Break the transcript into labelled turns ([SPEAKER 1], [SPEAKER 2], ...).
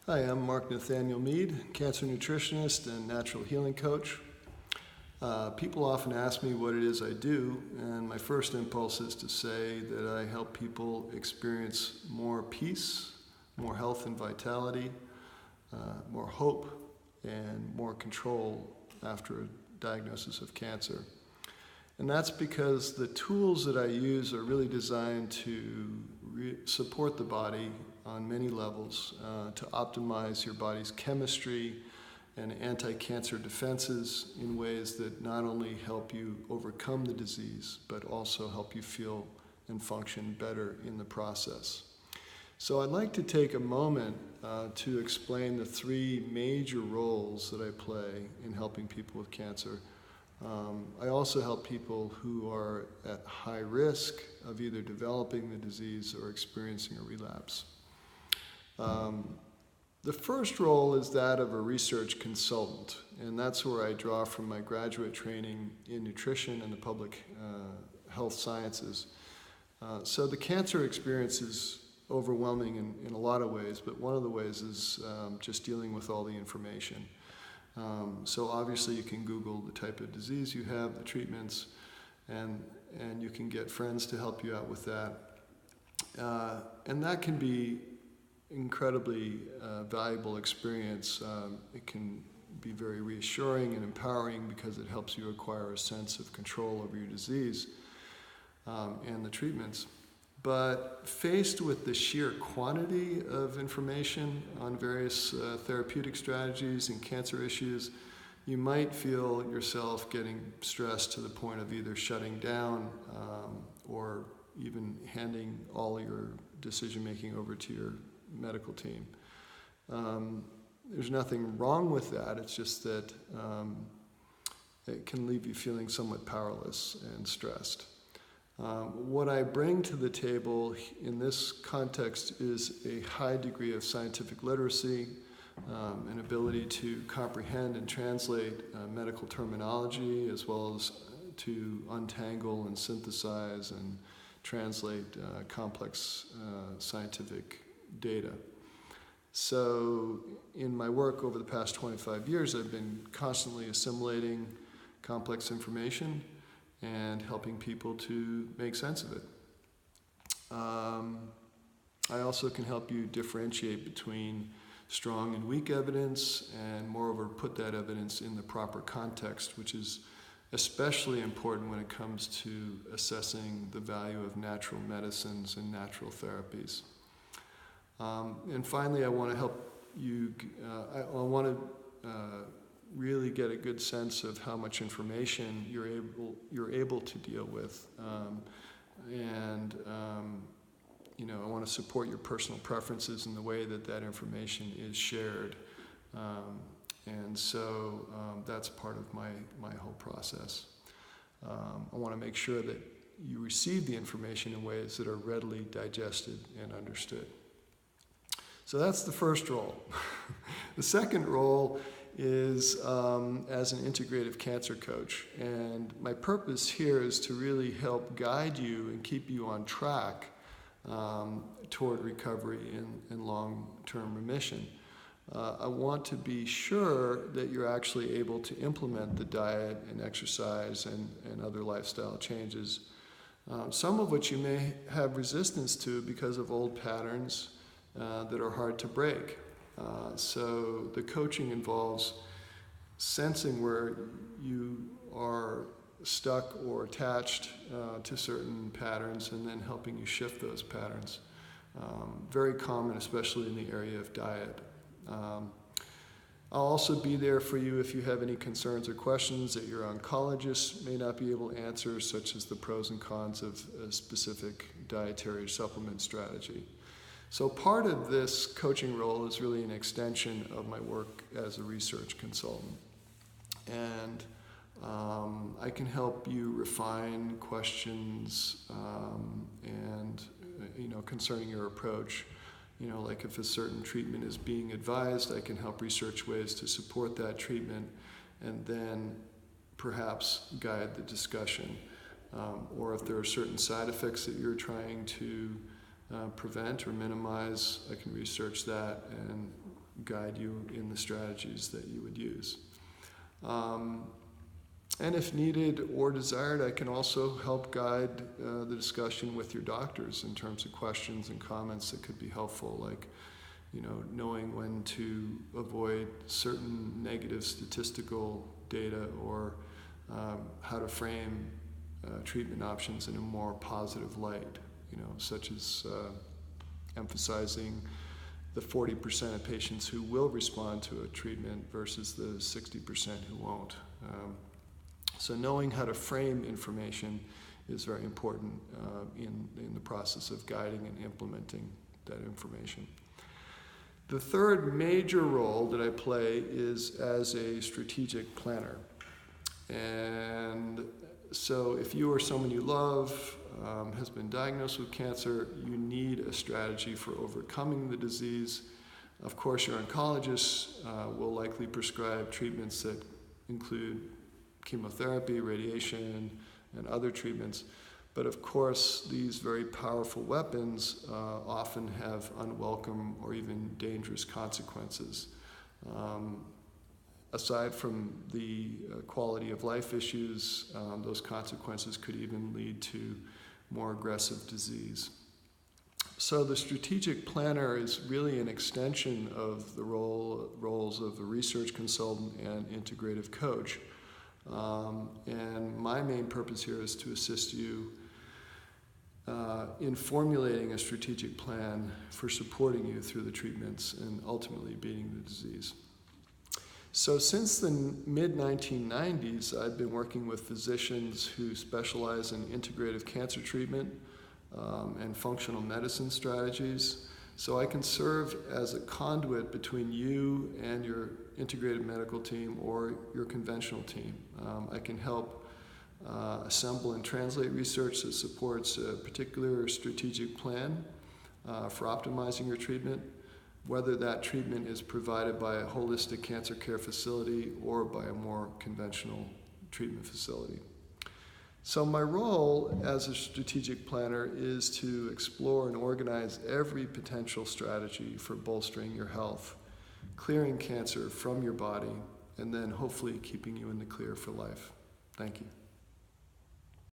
[SPEAKER 1] Hi, I'm Mark Nathaniel Mead, cancer nutritionist and natural healing coach. People often ask me what it is I do, and my first impulse is to say that I help people experience more peace, more health and vitality, more hope, and more control after a diagnosis of cancer. And that's because the tools that I use are really designed to support the body on many levels, to optimize your body's chemistry and anti-cancer defenses in ways that not only help you overcome the disease, but also help you feel and function better in the process. So I'd like to take a moment to explain the three major roles that I play in helping people with cancer. I also help people who are at high risk of either developing the disease or experiencing a relapse. The first role is that of a research consultant, and that's where I draw from my graduate training in nutrition and the public health sciences. So the cancer experience is overwhelming in a lot of ways, but one of the ways is just dealing with all the information. So obviously you can Google the type of disease you have, the treatments, and you can get friends to help you out with that. And that can be incredibly valuable experience. It can be very reassuring and empowering because it helps you acquire a sense of control over your disease and the treatments. But faced with the sheer quantity of information on various therapeutic strategies and cancer issues, you might feel yourself getting stressed to the point of either shutting down or even handing all your decision-making over to your medical team. There's nothing wrong with that. It's just that it can leave you feeling somewhat powerless and stressed. What I bring to the table in this context is a high degree of scientific literacy, an ability to comprehend and translate medical terminology, as well as to untangle and synthesize and translate complex scientific data. So in my work over the past 25 years, I've been constantly assimilating complex information and helping people to make sense of it. I also can help you differentiate between strong and weak evidence, and moreover put that evidence in the proper context, which is especially important when it comes to assessing the value of natural medicines and natural therapies. And finally, I want to help you, I want to really get a good sense of how much information you're able to deal with. I want to support your personal preferences in the way that information is shared. And so that's part of my whole process. I want to make sure that you receive the information in ways that are readily digested and understood. So that's the first role. The second role is as an integrative cancer coach. And my purpose here is to really help guide you and keep you on track toward recovery and long-term remission. I want to be sure that you're actually able to implement the diet and exercise and other lifestyle changes, some of which you may have resistance to because of old patterns that are hard to break. So the coaching involves sensing where you are stuck or attached to certain patterns and then helping you shift those patterns. Very common, especially in the area of diet. I'll also be there for you if you have any concerns or questions that your oncologist may not be able to answer, such as the pros and cons of a specific dietary supplement strategy. So part of this coaching role is really an extension of my work as a research consultant. And I can help you refine questions concerning your approach. Like if a certain treatment is being advised, I can help research ways to support that treatment and then perhaps guide the discussion. Or if there are certain side effects that you're trying to prevent or minimize, I can research that and guide you in the strategies that you would use. And if needed or desired, I can also help guide the discussion with your doctors in terms of questions and comments that could be helpful, like, knowing when to avoid certain negative statistical data, or how to frame treatment options in a more positive light, such as emphasizing the 40% of patients who will respond to a treatment versus the 60% who won't. So knowing how to frame information is very important in the process of guiding and implementing that information. The third major role that I play is as a strategic planner. And so if you or someone you love has been diagnosed with cancer, you need a strategy for overcoming the disease. Of course, your oncologist will likely prescribe treatments that include chemotherapy, radiation, and other treatments. But of course, these very powerful weapons often have unwelcome or even dangerous consequences. Aside from the quality of life issues, those consequences could even lead to more aggressive disease. So the strategic planner is really an extension of the roles of a research consultant and integrative coach. And my main purpose here is to assist you in formulating a strategic plan for supporting you through the treatments and ultimately beating the disease. So since the mid-1990s, I've been working with physicians who specialize in integrative cancer treatment and functional medicine strategies. So I can serve as a conduit between you and your integrated medical team or your conventional team. I can help assemble and translate research that supports a particular strategic plan for optimizing your treatment, whether that treatment is provided by a holistic cancer care facility or by a more conventional treatment facility. So my role as a strategic planner is to explore and organize every potential strategy for bolstering your health, clearing cancer from your body, and then hopefully keeping you in the clear for life. Thank you.